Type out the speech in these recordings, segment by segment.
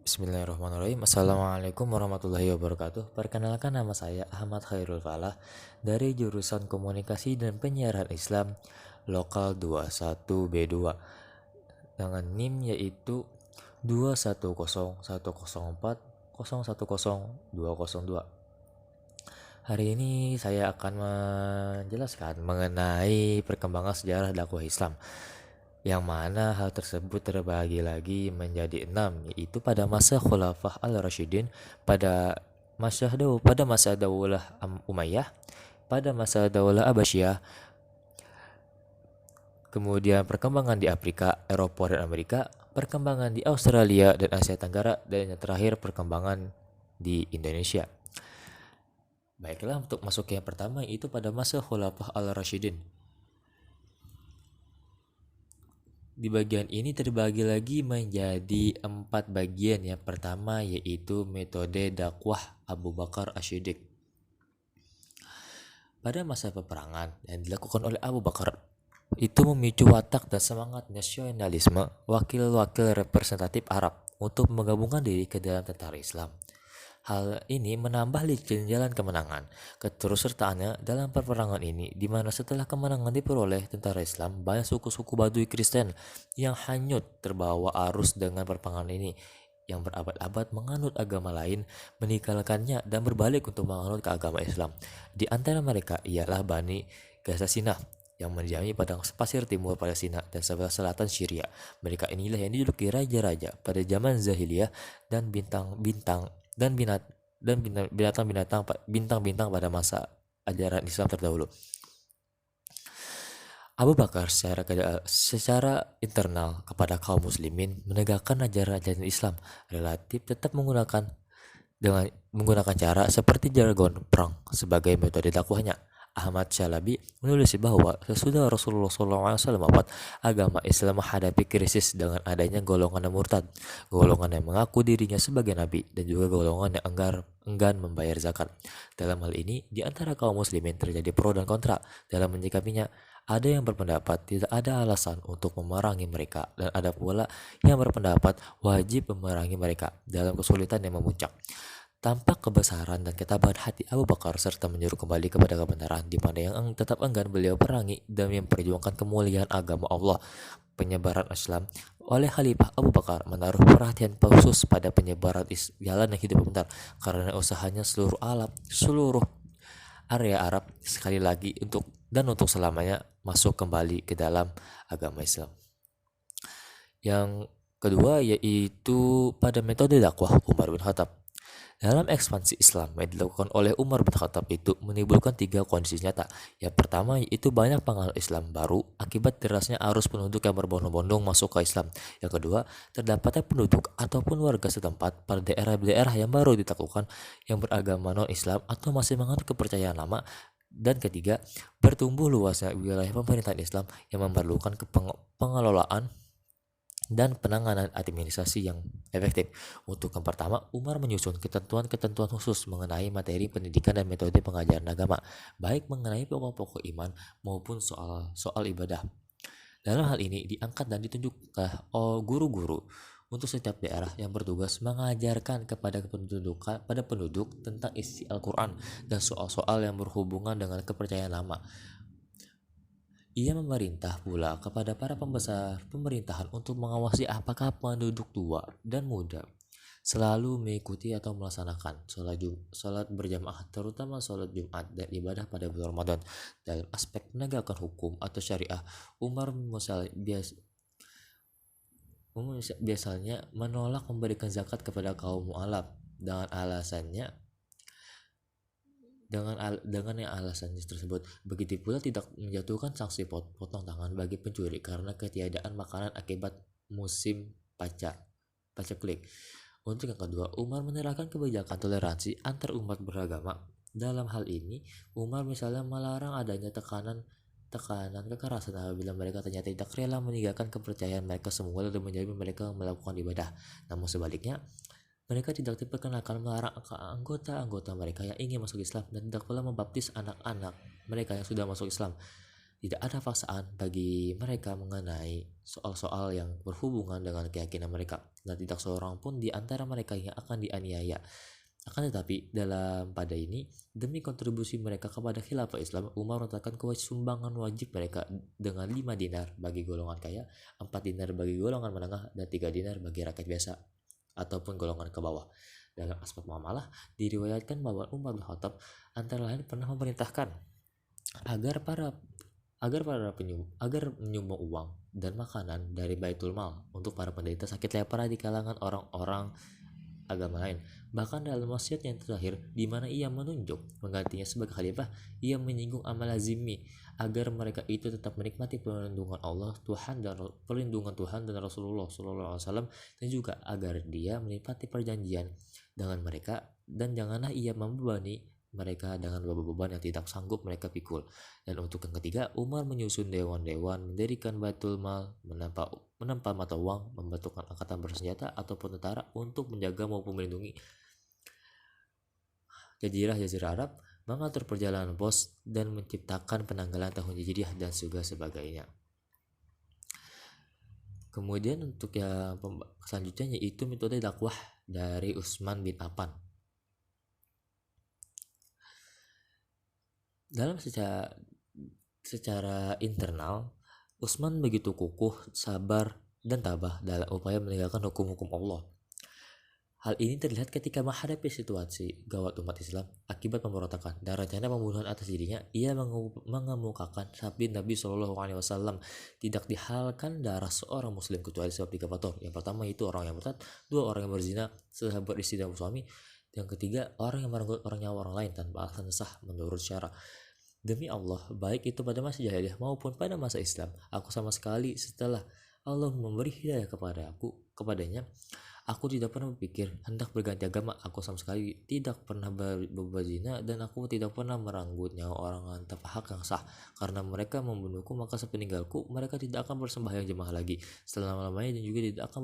Bismillahirrahmanirrahim. Assalamualaikum warahmatullahi wabarakatuh. Perkenalkan, nama saya Ahmad Khairul Falah dari jurusan Komunikasi dan Penyiaran Islam Lokal 21B2 dengan NIM yaitu 21010404202. Hari ini saya akan menjelaskan mengenai perkembangan sejarah dakwah Islam, yang mana hal tersebut terbagi lagi menjadi 6, yaitu pada masa Khulafah al-Rasyidin, pada masa Daulah Umayyah, pada masa Daulah Abbasiyah, kemudian perkembangan di Afrika, Eropa dan Amerika, perkembangan di Australia dan Asia Tenggara, dan yang terakhir perkembangan di Indonesia. Baiklah, untuk masuk ke yang pertama, yaitu pada masa Khulafah al-Rasyidin. Di bagian ini terbagi lagi menjadi 4 bagian. Yang pertama yaitu metode dakwah Abu Bakar As-Siddiq. Pada masa peperangan yang dilakukan oleh Abu Bakar itu memicu watak dan semangat nasionalisme wakil-wakil representatif Arab untuk menggabungkan diri ke dalam tentara Islam. Hal ini menambah licin jalan kemenangan. Keterussertaannya dalam peperangan ini, di mana setelah kemenangan diperoleh tentara Islam, banyak suku-suku Badui Kristen yang hanyut terbawa arus dengan peperangan ini, yang berabad-abad menganut agama lain, meninggalkannya dan berbalik untuk menganut ke agama Islam. Di antara mereka ialah Bani Ghazasina yang mendiami padang pasir timur Palestina dan sebelah selatan Syria. Mereka inilah yang dijuluki raja-raja pada zaman Zahiliyah dan bintang-bintang pada masa ajaran Islam terdahulu. Abu Bakar secara internal kepada kaum muslimin menegakkan ajaran Islam relatif tetap menggunakan cara seperti jargon perang sebagai metode dakwahnya. Ahmad Syalabi menulis bahwa sesudah Rasulullah SAW wafat, agama Islam menghadapi krisis dengan adanya golongan yang murtad, golongan yang mengaku dirinya sebagai nabi, dan juga golongan yang enggan membayar zakat. Dalam hal ini, di antara kaum muslimin terjadi pro dan kontra dalam menyikapinya. Ada yang berpendapat tidak ada alasan untuk memerangi mereka, dan ada pula yang berpendapat wajib memerangi mereka dalam kesulitan yang memuncak. Tampak kebesaran dan ketabahan hati Abu Bakar serta menyuruh kembali kepada kebenaran, di mana yang tetap enggan beliau perangi demi memperjuangkan kemuliaan agama Allah, penyebaran Islam. Oleh Khalifah Abu Bakar menaruh perhatian khusus pada penyebaran jalan yang hidup benar, karena usahanya seluruh area Arab sekali lagi untuk selamanya masuk kembali ke dalam agama Islam. Yang kedua yaitu pada metode dakwah Umar bin Khattab. Dalam ekspansi Islam yang dilakukan oleh Umar bin Khattab itu menimbulkan 3 kondisi nyata. Yang pertama yaitu banyak penganut Islam baru akibat derasnya arus penduduk yang berbondong-bondong masuk ke Islam. Yang kedua, terdapatnya penduduk ataupun warga setempat pada daerah-daerah yang baru ditaklukkan yang beragama non-Islam atau masih menganut kepercayaan lama. Dan ketiga, bertumbuh luasnya wilayah pemerintahan Islam yang memerlukan pengelolaan dan penanganan administrasi yang efektif. Untuk yang pertama, Umar menyusun ketentuan-ketentuan khusus mengenai materi pendidikan dan metode pengajaran agama, baik mengenai pokok-pokok iman maupun soal ibadah. Dalam hal ini diangkat dan ditunjukkan guru-guru untuk setiap daerah yang bertugas mengajarkan kepada penduduk tentang isi Al-Quran dan soal-soal yang berhubungan dengan kepercayaan lama. Ia memerintah pula kepada para pembesar pemerintahan untuk mengawasi apakah penduduk tua dan muda selalu mengikuti atau melaksanakan sholat berjamaah, terutama sholat Jumat dan ibadah pada bulan Ramadan. Dalam aspek penegakan hukum atau syariah, Umar biasanya menolak memberikan zakat kepada kaum mu'alaf dengan alasannya tersebut. Begitu pula tidak menjatuhkan sanksi potong tangan bagi pencuri karena ketiadaan makanan akibat musim paceklik. Untuk yang kedua, Umar menerapkan kebijakan toleransi antar umat beragama. Dalam hal ini, Umar misalnya melarang adanya tekanan kekerasan apabila mereka ternyata tidak rela meninggalkan kepercayaan mereka semula dan menjamin mereka melakukan ibadah. Namun sebaliknya, mereka tidak diperkenankan melarang anggota-anggota mereka yang ingin masuk Islam dan tidak pula membaptis anak-anak mereka yang sudah masuk Islam. Tidak ada paksaan bagi mereka mengenai soal-soal yang berhubungan dengan keyakinan mereka, dan tidak seorang pun di antara mereka yang akan dianiaya. Akan tetapi, pada ini, demi kontribusi mereka kepada khilafah Islam, Umar menetapkan sumbangan wajib mereka dengan 5 dinar bagi golongan kaya, 4 dinar bagi golongan menengah, dan 3 dinar bagi rakyat biasa ataupun golongan ke bawah. Dalam aspek muamalah, diriwayatkan bahwa Umar bin Khattab antara lain pernah memerintahkan agar menyumbang uang dan makanan dari Baitul Mal untuk para penderita sakit lepra di kalangan orang-orang agama lain. Bahkan dalam wasiat yang terakhir, di mana ia menunjuk menggantinya sebagai khalifah, ia menyinggung amal lazimi agar mereka itu tetap menikmati perlindungan Tuhan dan Rasulullah SAW, dan juga agar dia menikmati perjanjian dengan mereka, dan janganlah ia membebani mereka dengan beban yang tidak sanggup mereka pikul. Dan untuk yang ketiga, Umar menyusun dewan-dewan, mendirikan Baitul Mal, menempah mata uang, membentukkan angkatan bersenjata ataupun tentara untuk menjaga maupun melindungi jazirah Arab, mengatur perjalanan pos, dan menciptakan penanggalan tahun Hijriah dan juga sebagainya. Kemudian untuk yang selanjutnya yaitu metode dakwah dari Utsman bin Affan. Dalam secara internal, Utsman begitu kukuh, sabar, dan tabah dalam upaya menegakkan hukum-hukum Allah. Hal ini terlihat ketika menghadapi situasi gawat umat Islam akibat pemberontakan dan rencana pembunuhan atas dirinya. Ia mengemukakan sabda Nabi SAW, tidak dihalalkan darah seorang muslim kecuali sebab 3 faktor. Yang pertama itu orang yang murtad, 2 orang yang berzina sesahabat istri dan suami, yang ketiga orang yang merenggut nyawa orang lain tanpa alasan sah menurut syara. Demi Allah, baik itu pada masa jahiliyah maupun pada masa Islam, aku sama sekali setelah Allah memberi hidayah kepadanya, aku tidak pernah berpikir hendak berganti agama. Aku sama sekali tidak pernah berbuat zina, dan aku tidak pernah merenggut nyawa orang tanpa hak yang sah. Karena mereka membunuhku, maka sepeninggalku mereka tidak akan bersembahyang jemaah lagi selama-lamanya, dan juga tidak akan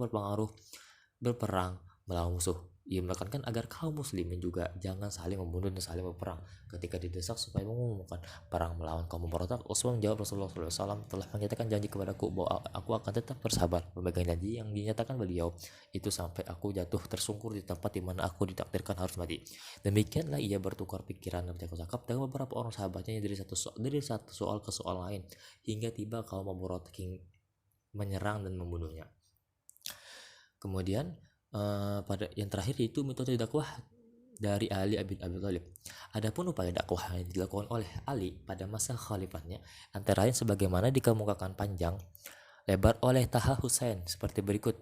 berperang melawan musuh. Ia menekankan agar kaum muslimin juga jangan saling membunuh dan saling berperang. Ketika didesak supaya mengumumkan perang melawan kaum pemberontak, Utsman menjawab, Rasulullah SAW telah menyatakan janji kepadaku bahwa aku akan tetap bersabar memegang janji yang dinyatakan beliau itu sampai aku jatuh tersungkur di tempat di mana aku ditakdirkan harus mati. Demikianlah ia bertukar pikiran dan bercakap dengan beberapa orang sahabatnya dari satu soal ke soal lain, hingga tiba kaum pemberontak menyerang dan membunuhnya. Kemudian pada yang terakhir yaitu metode dakwah dari Ali bin Abi Thalib. Adapun upaya dakwah yang dilakukan oleh Ali pada masa khalifatnya antara lain sebagaimana dikemukakan panjang lebar oleh Taha Hussein seperti berikut.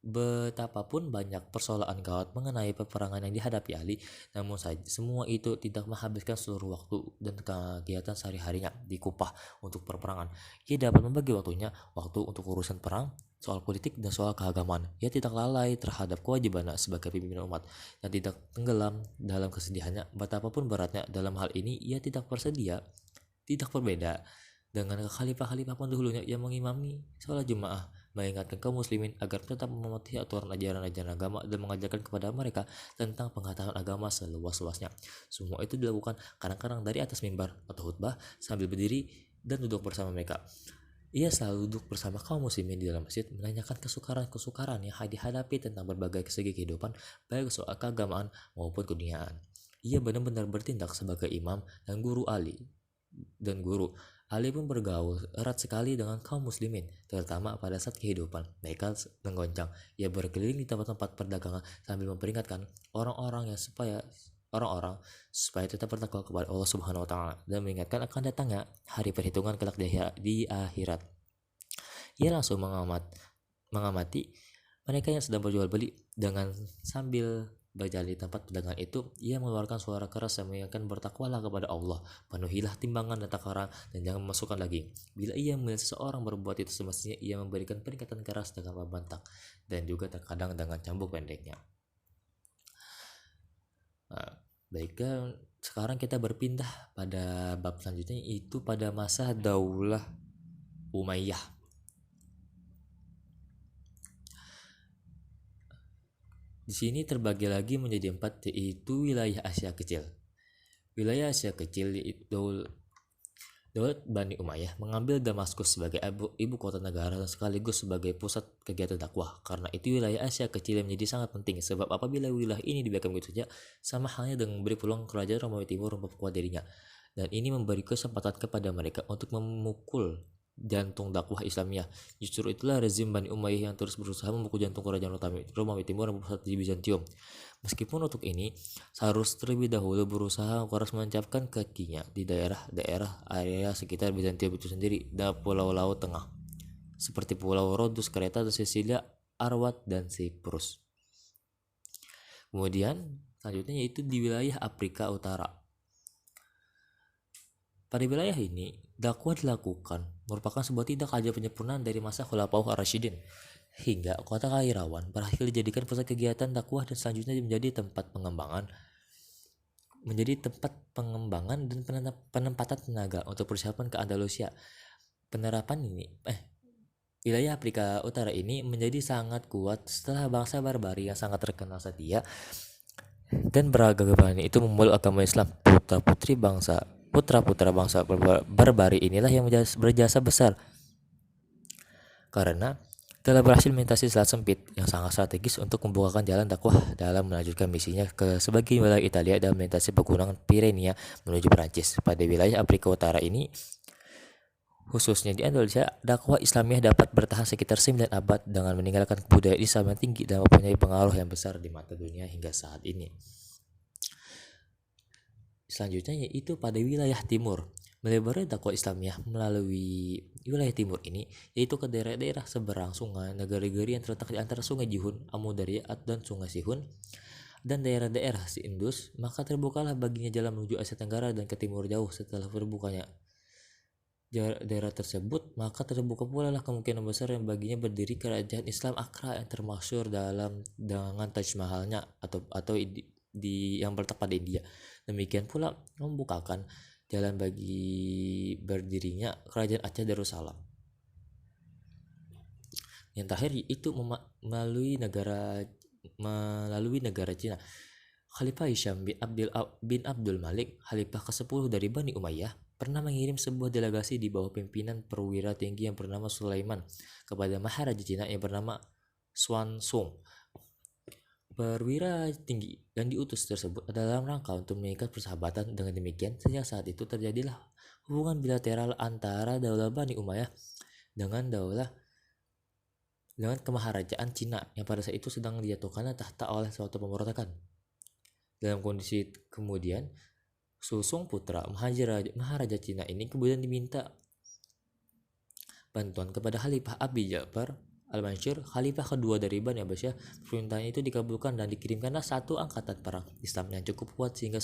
Betapapun banyak persoalan gawat mengenai peperangan yang dihadapi Ali, namun semua itu tidak menghabiskan seluruh waktu dan kegiatan sehari-harinya di Kupah untuk perperangan. Ia dapat membagi waktu untuk urusan perang, soal politik, dan soal keagamaan. Ia tidak lalai terhadap kewajibannya sebagai pimpinan umat dan tidak tenggelam dalam kesedihannya. Betapapun beratnya dalam hal ini, ia tidak berbeda dengan khalifah-khalifah pendahulunya yang mengimami sholat Jumaah, mengingatkan kaum muslimin agar tetap mematuhi aturan ajaran-ajaran agama dan mengajarkan kepada mereka tentang pengetahuan agama seluas-luasnya. Semua itu dilakukan kadang-kadang dari atas mimbar atau khutbah sambil berdiri dan duduk bersama mereka. Ia selalu duduk bersama kaum muslimin di dalam masjid, menanyakan kesukaran yang dihadapi tentang berbagai segi kehidupan, baik soal keagamaan maupun keduniaan. Ia benar-benar bertindak sebagai imam dan guru. Ali pun bergaul erat sekali dengan kaum muslimin, terutama pada saat kehidupan mereka menggoncang. Ia berkeliling di tempat-tempat perdagangan sambil memperingatkan orang-orang supaya tetap bertakwa kepada Allah Subhanahu wa taala dan mengingatkan akan datangnya hari perhitungan kelak di akhirat. Ia langsung mengamati mereka yang sedang berjual beli dengan sambil berjalan di tempat perdagangan itu. Ia mengeluarkan suara keras yang mengingatkan, bertakwalah kepada Allah, penuhilah timbangan dan takaran, dan jangan memasukkan lagi. Bila ia melihat seseorang berbuat itu, semestinya ia memberikan peringatan keras dengan membantah dan juga terkadang dengan cambuk pendeknya. Baiklah, sekarang kita berpindah pada bab selanjutnya, itu pada masa Daulah Umayyah. Di sini terbagi lagi menjadi 4, yaitu wilayah Asia Kecil. Wilayah Asia Kecil Daulat Bani Umayyah mengambil Damaskus sebagai ibu kota negara dan sekaligus sebagai pusat kegiatan dakwah. Karena itu wilayah Asia kecil yang menjadi sangat penting, sebab apabila wilayah ini dibiarkan begitu saja, sama halnya dengan memberi peluang kerajaan Romawi Timur memperkuat dirinya. Dan ini memberi kesempatan kepada mereka untuk memukul jantung dakwah Islamiyah. Justru itulah rezim Bani Umayyah yang terus berusaha memukul jantung kerajaan Romawi Timur yang berpusat di Bizantium. Meskipun untuk ini harus terlebih dahulu berusaha harus menancapkan kakinya di daerah-daerah area sekitar Bizantium itu sendiri dan pulau Laut Tengah seperti Pulau Rhodes, Kreta, Sisilia, Arwat, dan Siprus. Kemudian selanjutnya yaitu di wilayah Afrika Utara. Pada wilayah ini, dakwah dilakukan merupakan sebuah tindak aja penyempurnaan dari masa Khulafaur Ar-Rasyidin hingga kota Kairawan berakhir dijadikan pusat kegiatan dakwah dan selanjutnya menjadi tempat pengembangan dan penempatan tenaga untuk persiapan ke Andalusia. Penerapan ini wilayah Afrika Utara ini menjadi sangat kuat setelah bangsa Barbari yang sangat terkenal setia dan beragama itu memeluk agama Islam. Putra-putra bangsa Barbari inilah yang berjasa besar karena telah berhasil melintasi selat sempit yang sangat strategis untuk membukakan jalan dakwah dalam melanjutkan misinya ke sebagian wilayah Italia dan melintasi pegunungan Pirenia menuju Perancis. Pada wilayah Afrika Utara ini, khususnya di Andalusia, dakwah Islamiyah dapat bertahan sekitar 9 abad dengan meninggalkan budaya Islam yang tinggi dan mempunyai pengaruh yang besar di mata dunia hingga saat ini. Selanjutnya yaitu pada wilayah timur. Melebarnya dakwah Islamiyah melalui wilayah timur ini yaitu ke daerah-daerah seberang sungai, negara-negara yang terletak di antara sungai Jihun, Amudarya, dan sungai Sihun, dan daerah-daerah si Indus. Maka terbukalah baginya jalan menuju Asia Tenggara dan ke timur jauh. Setelah terbukanya daerah tersebut, maka terbuka pula lah kemungkinan besar yang baginya berdiri kerajaan Islam Akra yang termasyhur dengan Taj Mahalnya atau di yang berletak pada India. Demikian pula membukakan jalan bagi berdirinya kerajaan Aceh Darussalam. Yang terakhir itu melalui negara Cina. Khalifah Hisham bin Abdul Malik, Khalifah ke-10 dari Bani Umayyah, pernah mengirim sebuah delegasi di bawah pimpinan perwira tinggi yang bernama Sulaiman kepada Maharaja Cina yang bernama Xuanzong. Perwira tinggi yang diutus tersebut adalah dalam rangka untuk mengikat persahabatan. Dengan demikian, sejak saat itu terjadilah hubungan bilateral antara Daulah Bani Umayyah dengan kemaharajaan Cina yang pada saat itu sedang dijatuhkan tahta oleh suatu pemberontakan. Dalam kondisi kemudian, Susung putra Maharaja Cina ini kemudian diminta bantuan kepada Khalifah Abi Ja'far Al-Mansur, Khalifah kedua dari Bani Abbasiyah. Permintaannya itu dikabulkan dan dikirimkanlah satu angkatan perang Islam yang cukup kuat sehingga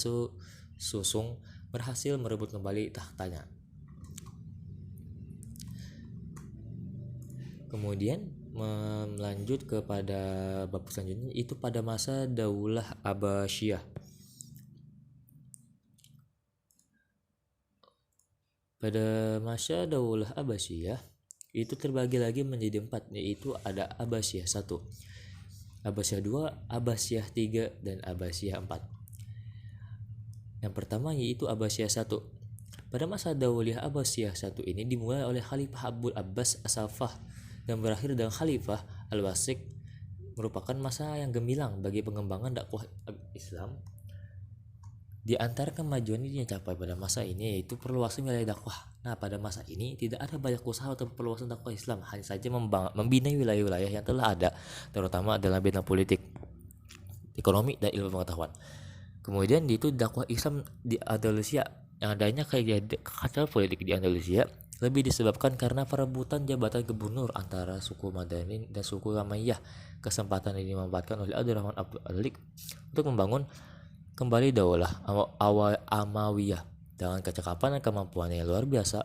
Susung berhasil merebut kembali tahtanya. Kemudian melanjut kepada bab selanjutnya itu pada masa Daulah Abbasiyah. Pada masa Daulah Abbasiyah itu terbagi lagi menjadi 4, yaitu ada Abbasiyah 1, Abbasiyah 2, Abbasiyah 3, dan Abbasiyah 4. Yang pertama yaitu Abbasiyah 1. Pada masa Daulah Abbasiyah 1 ini dimulai oleh Khalifah Abul Abbas As-Saffah dan berakhir dengan Khalifah Al-Wasiq, merupakan masa yang gemilang bagi pengembangan dakwah Islam. Di antara kemajuan ini yang dicapai pada masa ini yaitu perluasan wilayah dakwah. Nah, pada masa ini tidak ada banyak usaha untuk perluasan dakwah Islam, hanya saja membina wilayah-wilayah yang telah ada, terutama dalam bidang politik, ekonomi, dan ilmu pengetahuan. Kemudian itu dakwah Islam di Andalusia. Yang adanya kekacauan politik di Andalusia lebih disebabkan karena perebutan jabatan gubernur antara suku Madanin dan suku Umayyah. Kesempatan ini dimanfaatkan oleh Abdurrahman Abdul Malik untuk membangun kembali Daulah Amawiyah dengan kecakapan dan kemampuan yang luar biasa.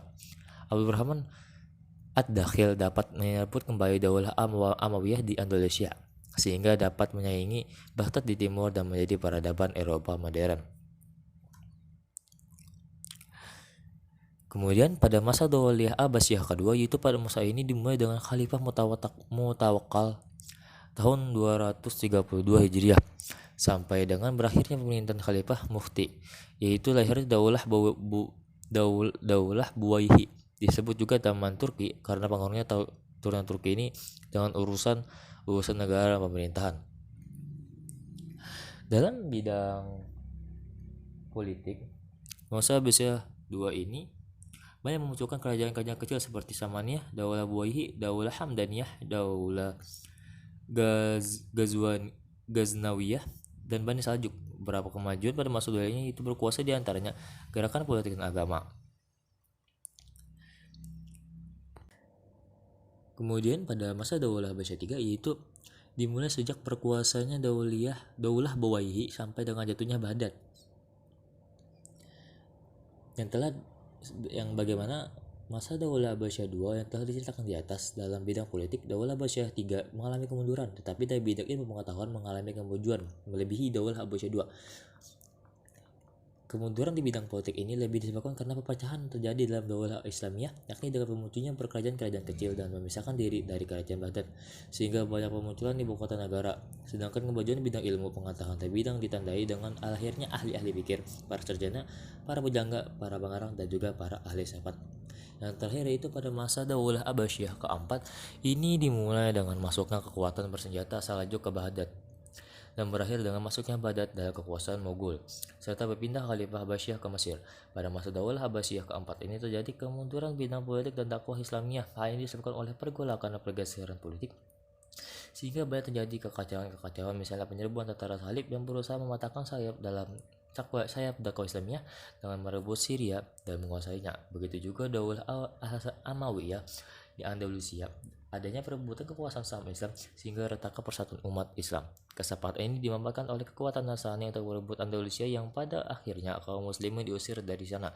Abdurrahman Ad-Dakhil dapat merebut kembali Daulah Amawiyah di Andalusia sehingga dapat menyaingi Baghdad di timur dan menjadi peradaban Eropa modern. Kemudian pada masa Daulah Abbasiyah kedua, yaitu pada masa ini dimulai dengan Khalifah Mutawakkal tahun 232 Hijriah sampai dengan berakhirnya pemerintahan Khalifah Mufti, yaitu lahir Daulah Daulah Buwaihi. Disebut juga Taman Turki karena pengaruhnya turunan Turki ini dengan urusan negara pemerintahan. Dalam bidang politik, masa Abbasiyah II ini banyak memunculkan kerajaan-kerajaan kecil seperti Samaniyah, Daulah Buwaihi, Daulah Hamdaniyah, Daulah Ghaznawiyah, dan Bani Saljuk. Beberapa kemajuan pada masa Daulah ini itu berkuasa di antaranya gerakan politik dan agama. Kemudian pada masa Daulah Abbasiyah III yaitu dimulai sejak berkuasanya Daulah Buwaihi sampai dengan jatuhnya Baghdad. Yang bagaimana masa Daulah Abbasiyah II yang telah diceritakan di atas. Dalam bidang politik, Daulah Abbasiyah III mengalami kemunduran, tetapi dari bidang ilmu pengetahuan mengalami kemajuan melebihi Daulah Abbasiyah II. Kemunduran di bidang politik ini lebih disebabkan karena perpecahan terjadi dalam Daulah Islamiyah, yakni dengan bermunculnya kerajaan-kerajaan kecil dan memisahkan diri dari kerajaan Baghdad, sehingga banyak pemunculan ibu kota negara. Sedangkan kemajuan di bidang ilmu pengetahuan terbidang ditandai dengan lahirnya ahli-ahli pikir, para sarjana, para bujangga, para pengarang, dan juga para ahli sifat. Yang terakhir yaitu pada masa Daulah Abbasiyah keempat, ini dimulai dengan masuknya kekuatan bersenjata Saljuk ke Baghdad dan berakhir dengan masuknya Baghdad dalam kekuasaan Mogul, serta berpindah Khalifah Abbasiyah ke Mesir. Pada masa Daulah Abbasiyah keempat ini terjadi kemunduran bidang politik dan dakwah Islamiyah, hal ini disebabkan oleh pergolakan dan pergeseran politik, sehingga banyak terjadi kekacauan, misalnya penyerbuan tentara salib yang berusaha mematahkan sayap dakwah Islamiyah dengan merebut Syria dan menguasainya. Begitu juga Daulah Amawiyah di Andalusia, adanya perebutan kekuasaan sama Islam sehingga retaknya persatuan umat Islam. Kesempatan ini dimanfaatkan oleh kekuatan Nasrani untuk merebut Andalusia yang pada akhirnya kaum muslimin diusir dari sana.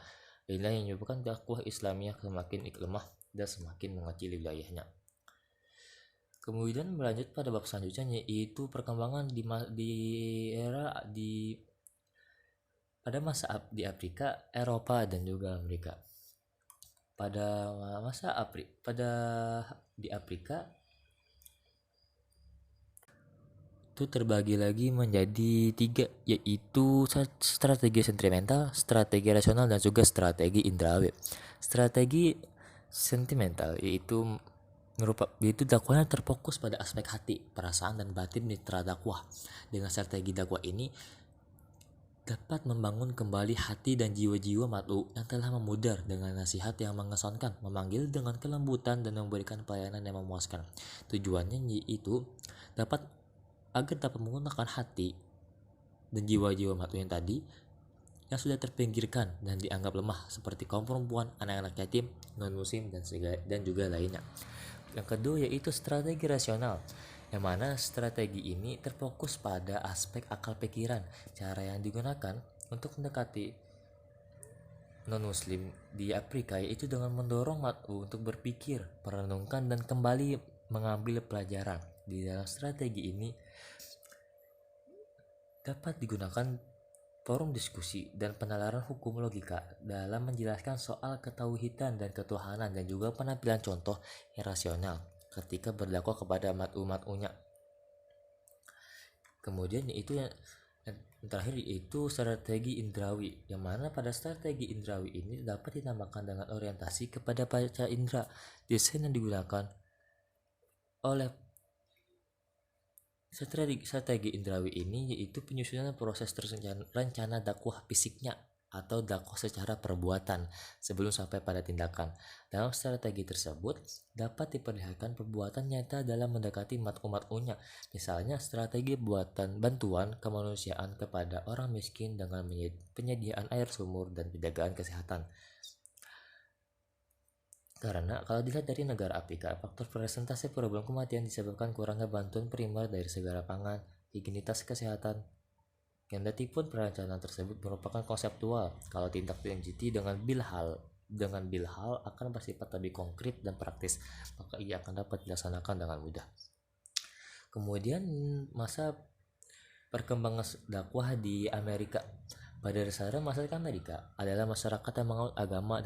Inilah yang menyebabkan dakwah Islamiyah semakin lemah dan semakin mengecil wilayahnya. Kemudian berlanjut pada bab selanjutnya yaitu perkembangan pada masa di Afrika, Eropa, dan juga Amerika. Pada di Afrika itu terbagi lagi menjadi 3, yaitu strategi sentimental, strategi rasional, dan juga strategi indrawi. Strategi sentimental yaitu dakwahnya terfokus pada aspek hati, perasaan, dan batin mitra dakwah. Dengan strategi dakwah ini dapat membangun kembali hati dan jiwa-jiwa mat'u yang telah memudar dengan nasihat yang mengesankan, memanggil dengan kelembutan, dan memberikan pelayanan yang memuaskan. Tujuannya yaitu agar dapat menggunakan hati dan jiwa-jiwa mat'u yang tadi yang sudah terpinggirkan dan dianggap lemah, seperti kaum perempuan, anak-anak yatim, non-muslim, dan juga lainnya. Yang kedua yaitu strategi rasional, yang mana strategi ini terfokus pada aspek akal pikiran. Cara yang digunakan untuk mendekati non-muslim di Afrika yaitu dengan mendorong mat'u untuk berpikir, merenungkan, dan kembali mengambil pelajaran. Di dalam strategi ini dapat digunakan forum diskusi dan penalaran hukum logika dalam menjelaskan soal ketauhidan dan ketuhanan, dan juga penampilan contoh yang rasional ketika berdakwah kepada mat'u-mat'unya. Kemudian yaitu yang terakhir yaitu strategi indrawi, yang mana pada strategi indrawi ini dapat ditambahkan dengan orientasi kepada panca indera. Desain yang digunakan oleh strategi indrawi ini yaitu penyusunan proses rencana dakwah fisiknya atau dakwah secara perbuatan sebelum sampai pada tindakan. Dalam strategi tersebut dapat diperlihatkan perbuatan nyata dalam mendekati mat'u-mat'unya, misalnya strategi bantuan kemanusiaan kepada orang miskin dengan penyediaan air sumur dan penjagaan kesehatan. Karena kalau dilihat dari negara Afrika, faktor presentasi problem kematian disebabkan kurangnya bantuan primer dari segala pangan, higienitas kesehatan. Kendatipun perencanaan tersebut merupakan konseptual, kalau tindak lanjuti dengan bilhal akan bersifat lebih konkret dan praktis, maka ia akan dapat dilaksanakan dengan mudah. Kemudian masa perkembangan dakwah di Amerika. Pada dasarnya masyarakat Amerika adalah masyarakat yang menganut agama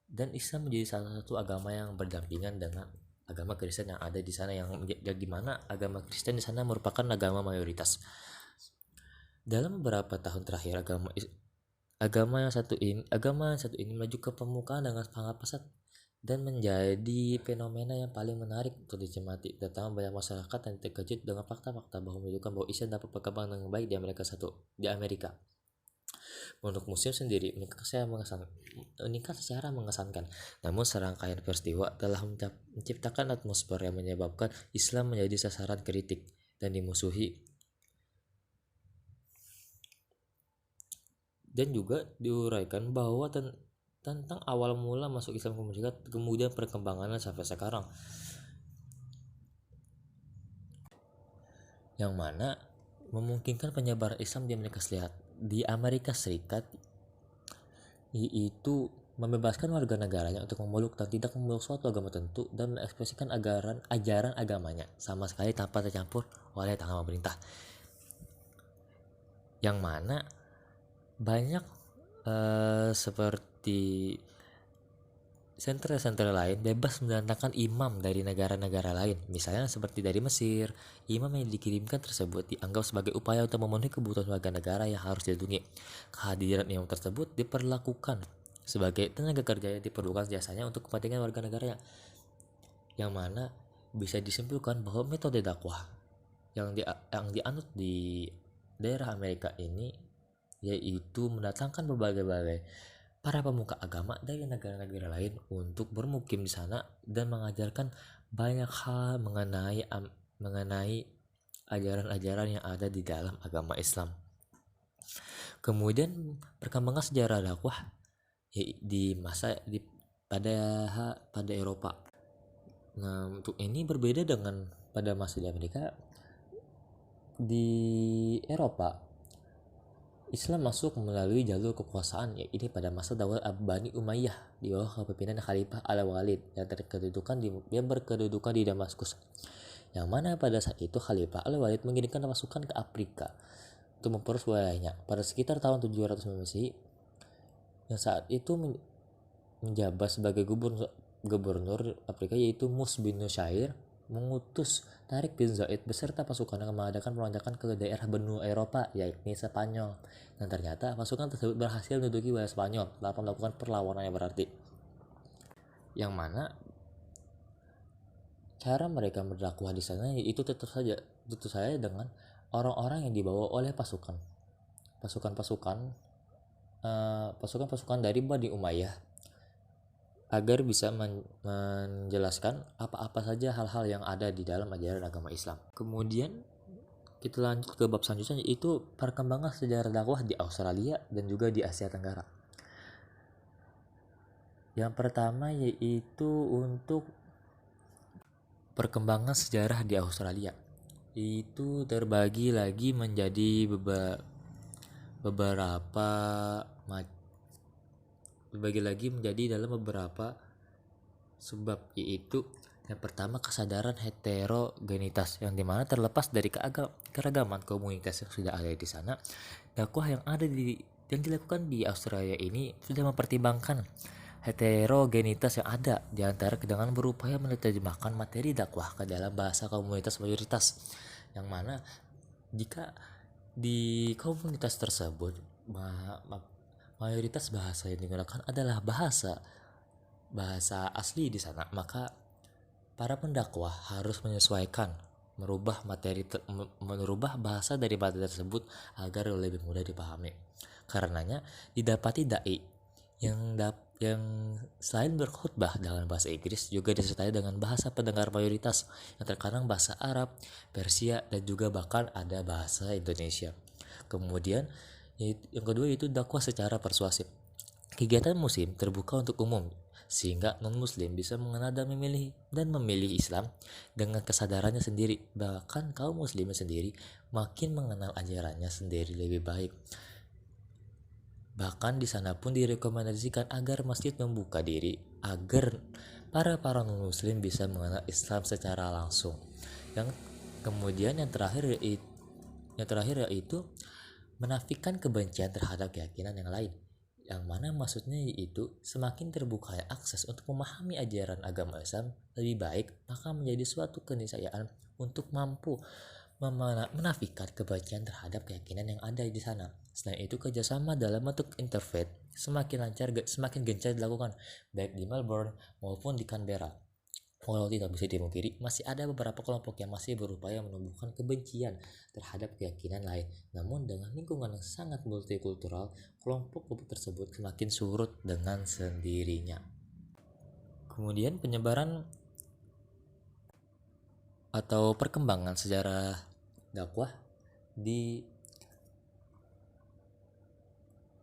dan Islam menjadi salah satu agama yang berdampingan dengan agama Kristen yang ada di sana, yang di mana agama Kristen di sana merupakan agama mayoritas. Dalam beberapa tahun terakhir Agama yang satu ini maju ke permukaan dengan sangat pesat dan menjadi fenomena yang paling menarik untuk dicermati, terutama banyak masyarakat yang terkejut dengan fakta-fakta bahwa menunjukkan bahwa Islam dapat berkembang dengan baik di Amerika. Untuk musim sendiri meningkat secara mengesankan, namun serangkaian peristiwa telah menciptakan atmosfer yang menyebabkan Islam menjadi sasaran kritik dan dimusuhi, dan juga diuraikan bahwa tentang awal mula masuk Islam ke Amerika, kemudian perkembangannya sampai sekarang, yang mana memungkinkan penyebaran Islam di Amerika Serikat yaitu membebaskan warga negaranya untuk memeluk dan tidak memeluk suatu agama tertentu dan mengekspresikan ajaran agamanya sama sekali tanpa tercampur oleh tangan pemerintah, yang mana banyak seperti sentra-sentra lain bebas mendatangkan imam dari negara-negara lain. Misalnya seperti dari Mesir, imam yang dikirimkan tersebut dianggap sebagai upaya untuk memenuhi kebutuhan warga negara yang harus dilindungi. Kehadiran imam tersebut diperlakukan sebagai tenaga kerja yang diperlukan jasanya untuk kepentingan warga negaranya, yang mana bisa disimpulkan bahwa metode dakwah yang dianut di daerah Amerika ini yaitu mendatangkan berbagai para pemuka agama dari negara-negara lain untuk bermukim di sana dan mengajarkan banyak hal mengenai ajaran-ajaran yang ada di dalam agama Islam. Kemudian perkembangan sejarah dakwah pada Eropa. Nah, untuk ini berbeda dengan pada masa di Amerika. Di Eropa, Islam masuk melalui jalur kekuasaan, yaitu pada masa Daulah Bani Umayyah di bawah kepemimpinan Khalifah Al-Walid yang berkedudukan di Damaskus, yang mana pada saat itu Khalifah Al-Walid mengirimkan pasukan ke Afrika untuk memperluas wilayahnya. Pada sekitar tahun 700 Masehi, yang saat itu menjabat sebagai gubernur Afrika yaitu Mus bin Nusayr mengutus Tariq bin Zaid beserta pasukan yang mengadakan pelonjakan ke daerah benua Eropa, yakni Spanyol. Dan ternyata pasukan tersebut berhasil menduduki wilayah Spanyol tanpa melakukan perlawanan yang berarti. Yang mana cara mereka berdakwah di sana itu tentu saja dengan orang-orang yang dibawa oleh pasukan dari Bani Umayyah, agar bisa menjelaskan apa-apa saja hal-hal yang ada di dalam ajaran agama Islam. Kemudian kita lanjut ke bab selanjutnya, yaitu perkembangan sejarah dakwah di Australia dan juga di Asia Tenggara. Yang pertama yaitu untuk perkembangan sejarah di Australia, itu terbagi lagi menjadi dalam beberapa sebab, yaitu yang pertama kesadaran heterogenitas, yang dimana terlepas dari keragaman komunitas yang sudah ada di sana, dakwah yang dilakukan di Australia ini sudah mempertimbangkan heterogenitas yang ada di antara dengan berupaya menerjemahkan materi dakwah ke dalam bahasa komunitas mayoritas, yang mana jika di komunitas tersebut mayoritas bahasa yang digunakan adalah bahasa asli di sana, maka para pendakwah harus menyesuaikan, merubah bahasa dari materi tersebut agar lebih mudah dipahami. Karenanya didapati dai yang selain berkhutbah dengan bahasa Inggris juga disertai dengan bahasa pendengar mayoritas yang terkadang bahasa Arab, Persia, dan juga bahkan ada bahasa Indonesia. Kemudian yang kedua itu dakwah secara persuasif. Kegiatan musim terbuka untuk umum sehingga non-muslim bisa mengenal dan memilih Islam dengan kesadarannya sendiri. Bahkan kaum muslim sendiri makin mengenal ajarannya sendiri lebih baik. Bahkan di sana pun direkomendasikan agar masjid membuka diri agar para non-muslim bisa mengenal Islam secara langsung. Yang terakhir yaitu menafikan kebencian terhadap keyakinan yang lain, yang mana maksudnya yaitu semakin terbuka akses untuk memahami ajaran agama Islam lebih baik, maka menjadi suatu keniscayaan untuk mampu menafikan kebencian terhadap keyakinan yang ada di sana. Selain itu, kerjasama dalam bentuk interfaith semakin gencar dilakukan, baik di Melbourne maupun di Canberra. Walau tidak bisa dimungkiri, masih ada beberapa kelompok yang masih berupaya menumbuhkan kebencian terhadap keyakinan lain. Namun dengan lingkungan yang sangat multikultural, kelompok tersebut semakin surut dengan sendirinya. Kemudian penyebaran atau perkembangan sejarah dakwah di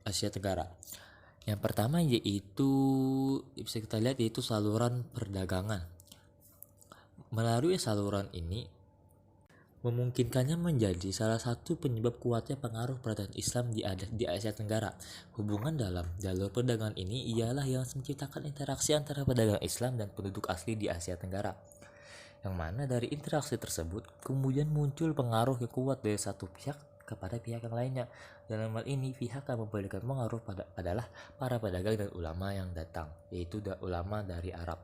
Asia Tenggara. Yang pertama yaitu bisa kita lihat yaitu saluran perdagangan. Melalui saluran ini memungkinkannya menjadi salah satu penyebab kuatnya pengaruh peradaban Islam di Asia Tenggara. Hubungan dalam jalur perdagangan ini ialah yang menciptakan interaksi antara pedagang Islam dan penduduk asli di Asia Tenggara. Yang mana dari interaksi tersebut kemudian muncul pengaruh yang kuat dari satu pihak kepada pihak yang lainnya. Dalam hal ini pihak yang memberikan pengaruh adalah para pedagang dan ulama yang datang, yaitu ulama dari Arab.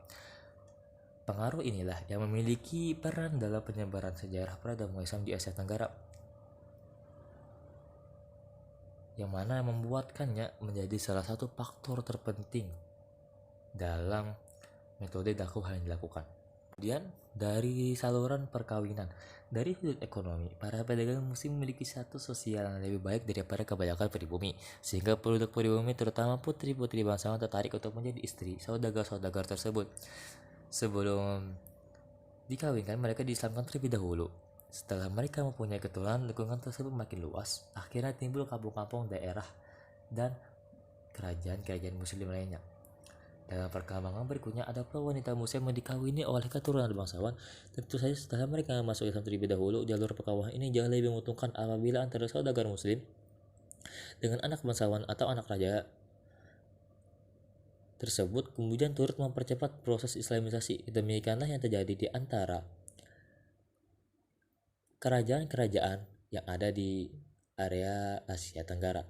Pengaruh inilah yang memiliki peran dalam penyebaran sejarah peradaban Islam di Asia Tenggara, yang mana membuatkannya menjadi salah satu faktor terpenting dalam metode dakwah yang dilakukan. Kemudian dari saluran perkawinan, dari sudut ekonomi, para pedagang muslim memiliki status sosial yang lebih baik daripada kebanyakan pribumi, sehingga penduduk pribumi terutama putri-putri bangsawan tertarik untuk menjadi istri saudagar-saudagar tersebut. Sebelum dikawinkan, mereka diislamkan terlebih dahulu. Setelah mereka mempunyai keturunan, lingkungan tersebut makin luas. Akhirnya timbul kampung-kampung daerah dan kerajaan-kerajaan muslim lainnya. Dalam perkembangan berikutnya, ada pula wanita muslim yang dikawini oleh keturunan bangsawan. Tentu saja setelah mereka masuk Islam terlebih dahulu, jalur perkawinan ini jauh lebih menguntungkan apabila antara saudagar muslim dengan anak bangsawan atau anak raja tersebut kemudian turut mempercepat proses islamisasi. Demikianlah yang terjadi di antara kerajaan-kerajaan yang ada di area Asia Tenggara.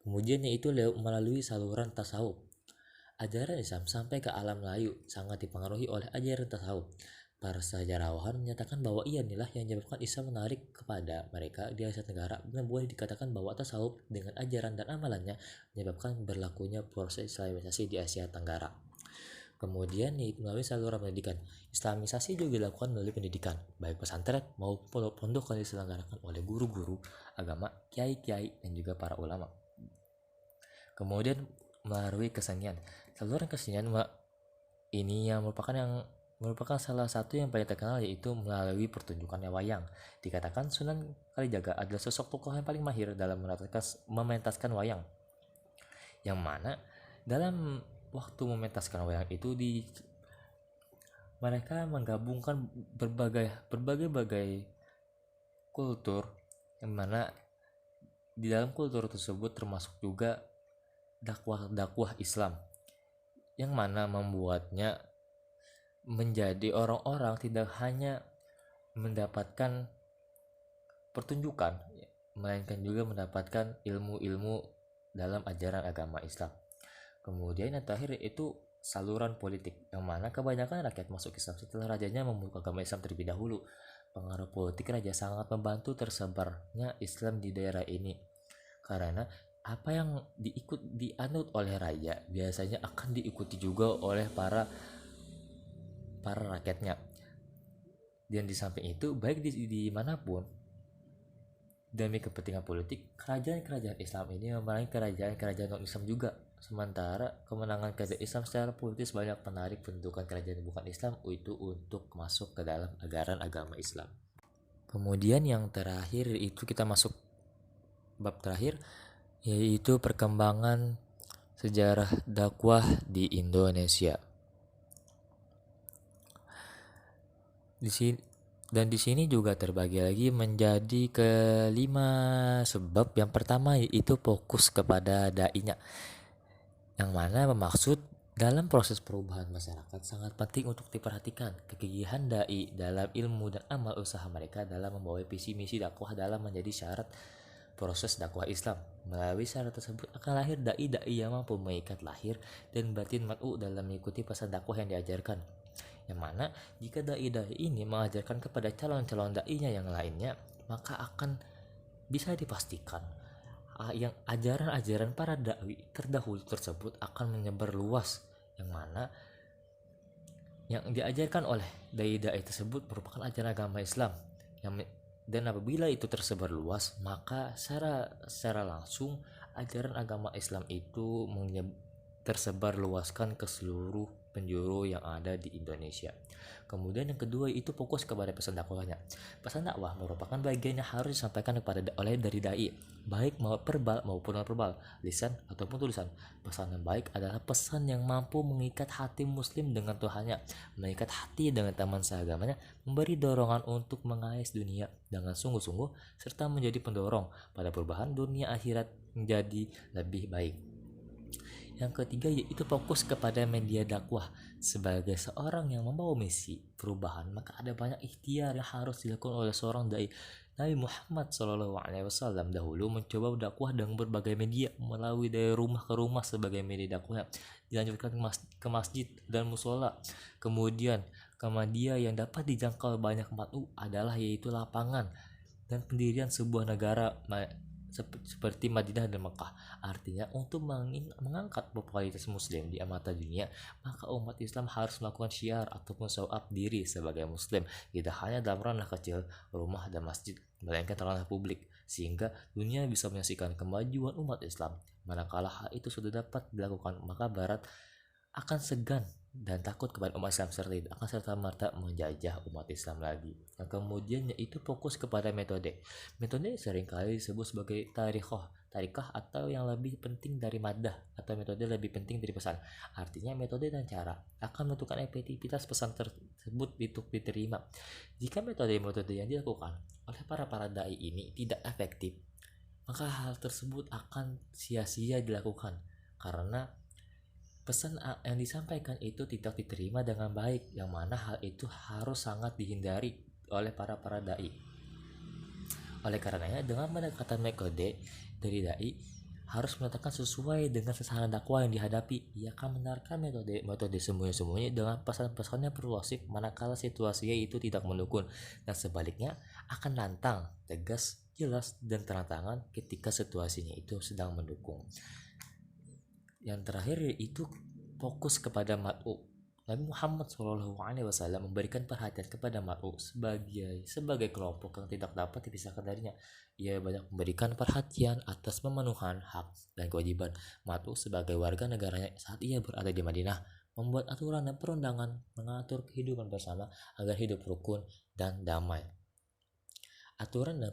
Kemudian yaitu melalui saluran tasawuf. Ajaran Islam sampai ke alam Melayu sangat dipengaruhi oleh ajaran tasawuf. Para sejarawan menyatakan bahwa inilah yang menyebabkan Islam menarik kepada mereka di Asia Tenggara, dan boleh dikatakan bahwa tasawuf dengan ajaran dan amalannya menyebabkan berlakunya proses islamisasi di Asia Tenggara. Kemudian melalui saluran pendidikan, islamisasi juga dilakukan melalui pendidikan, baik pesantren maupun pondok yang diselenggarakan oleh guru-guru agama, kiai-kiai, dan juga para ulama. Kemudian melalui kesenian, saluran kesenian ini yang merupakan salah satu yang paling terkenal, yaitu melalui pertunjukannya wayang. Dikatakan Sunan Kalijaga adalah sosok tokoh yang paling mahir dalam mementaskan wayang, yang mana dalam waktu mementaskan wayang itu mereka menggabungkan berbagai kultur, yang mana di dalam kultur tersebut termasuk juga dakwah Islam, yang mana membuatnya menjadi orang-orang tidak hanya mendapatkan pertunjukan, melainkan juga mendapatkan ilmu-ilmu dalam ajaran agama Islam. Kemudian yang terakhir itu saluran politik, yang mana kebanyakan rakyat masuk Islam setelah rajanya memeluk agama Islam terlebih dahulu. Pengaruh politik raja sangat membantu tersebarnya Islam di daerah ini, karena apa yang dianut oleh raja biasanya akan diikuti juga oleh para rakyatnya. Dan di samping itu, baik di manapun, demi kepentingan politik, kerajaan-kerajaan Islam ini memerangi kerajaan-kerajaan non-Islam juga. Sementara kemenangan kerajaan Islam secara politis banyak menarik pendudukan kerajaan bukan Islam itu untuk masuk ke dalam ajaran agama Islam. Kemudian yang terakhir itu kita masuk bab terakhir, yaitu perkembangan sejarah dakwah di Indonesia. Di sini juga terbagi lagi menjadi kelima sebab. Yang pertama yaitu fokus kepada dai-nya, yang mana bermaksud dalam proses perubahan masyarakat sangat penting untuk diperhatikan kegigihan dai dalam ilmu dan amal usaha mereka dalam membawa visi misi dakwah dalam menjadi syarat proses dakwah Islam. Melalui syarat tersebut akan lahir dai-dai yang mampu mengikat lahir dan batin mat'u dalam mengikuti pesan dakwah yang diajarkan. yang mana jika dai-dai ini mengajarkan kepada calon-calon dai-nya yang lainnya, maka akan bisa dipastikan yang ajaran-ajaran para dai terdahulu tersebut akan menyebar luas, yang mana yang diajarkan oleh dai-dai tersebut merupakan ajaran agama Islam dan apabila itu tersebar luas, maka secara langsung ajaran agama Islam itu tersebar luaskan ke seluruh penjuru yang ada di Indonesia. Kemudian yang kedua itu fokus kepada pesan dakwahnya. Pesan dakwah merupakan bagian yang harus disampaikan oleh dari dai, baik verbal maupun non verbal, lisan ataupun tulisan. Pesan yang baik adalah pesan yang mampu mengikat hati muslim dengan Tuhannya, mengikat hati dengan teman seagamanya, memberi dorongan untuk mengais dunia dengan sungguh-sungguh, serta menjadi pendorong pada perubahan dunia akhirat menjadi lebih baik. Yang ketiga yaitu fokus kepada media dakwah. Sebagai seorang yang membawa misi perubahan, maka ada banyak ikhtiar yang harus dilakukan oleh seorang dai. Nabi Muhammad SAW dahulu mencoba dakwah dengan berbagai media, melalui dari rumah ke rumah sebagai media dakwah, dilanjutkan ke masjid dan musola. Kemudian ke media yang dapat dijangkau banyak MATU adalah yaitu lapangan dan pendirian sebuah negara seperti Madinah dan Mekah. Artinya untuk mengangkat popularitas muslim di mata dunia, maka umat Islam harus melakukan syiar ataupun show up diri sebagai muslim, tidak hanya dalam ranah kecil rumah dan masjid, melainkan ranah publik, sehingga dunia bisa menyaksikan kemajuan umat Islam. Manakala hal itu sudah dapat dilakukan, maka barat akan segan dan takut kepada umat Islam serta merta menjajah umat Islam lagi. Yang kemudian yaitu fokus kepada metode. Metode seringkali disebut sebagai tarikah atau yang lebih penting dari madah, atau metode lebih penting dari pesan. Artinya metode dan cara akan menentukan efektivitas pesan tersebut untuk diterima. Jika metode-metode yang dilakukan oleh para dai ini tidak efektif, maka hal tersebut akan sia-sia dilakukan karena pesan yang disampaikan itu tidak diterima dengan baik, yang mana hal itu harus sangat dihindari oleh para dai. Oleh karenanya, dengan pendekatan metode dari dai harus menyatakan sesuai dengan sasaran dakwah yang dihadapi. Ia akan menarikan metode semuanya dengan pesan-pesannya persuasif manakala situasinya itu tidak mendukung, dan sebaliknya akan lantang, tegas, jelas, dan terang-terangan ketika situasinya itu sedang mendukung. Yang terakhir itu fokus kepada mat'u. Nabi Muhammad SAW memberikan perhatian kepada mat'u sebagai kelompok yang tidak dapat dipisahkan darinya. Ia banyak memberikan perhatian atas pemenuhan hak dan kewajiban mat'u sebagai warga negaranya saat ia berada di Madinah, membuat aturan dan perundangan mengatur kehidupan bersama agar hidup rukun dan damai. Aturan dan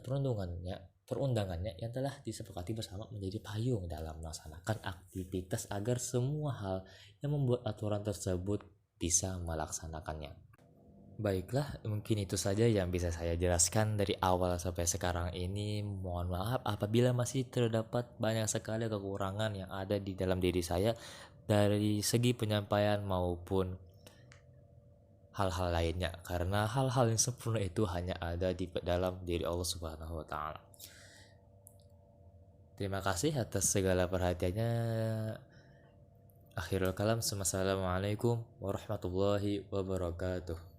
perundangannya yang telah disepakati bersama menjadi payung dalam melaksanakan aktivitas agar semua hal yang membuat aturan tersebut bisa melaksanakannya. Baiklah, mungkin itu saja yang bisa saya jelaskan dari awal sampai sekarang ini. Mohon maaf apabila masih terdapat banyak sekali kekurangan yang ada di dalam diri saya dari segi penyampaian maupun hal-hal lainnya, karena hal-hal yang sempurna itu hanya ada di dalam diri Allah Subhanahu wa taala. Terima kasih atas segala perhatiannya. Akhirul kalam, wassalamualaikum warahmatullahi wabarakatuh.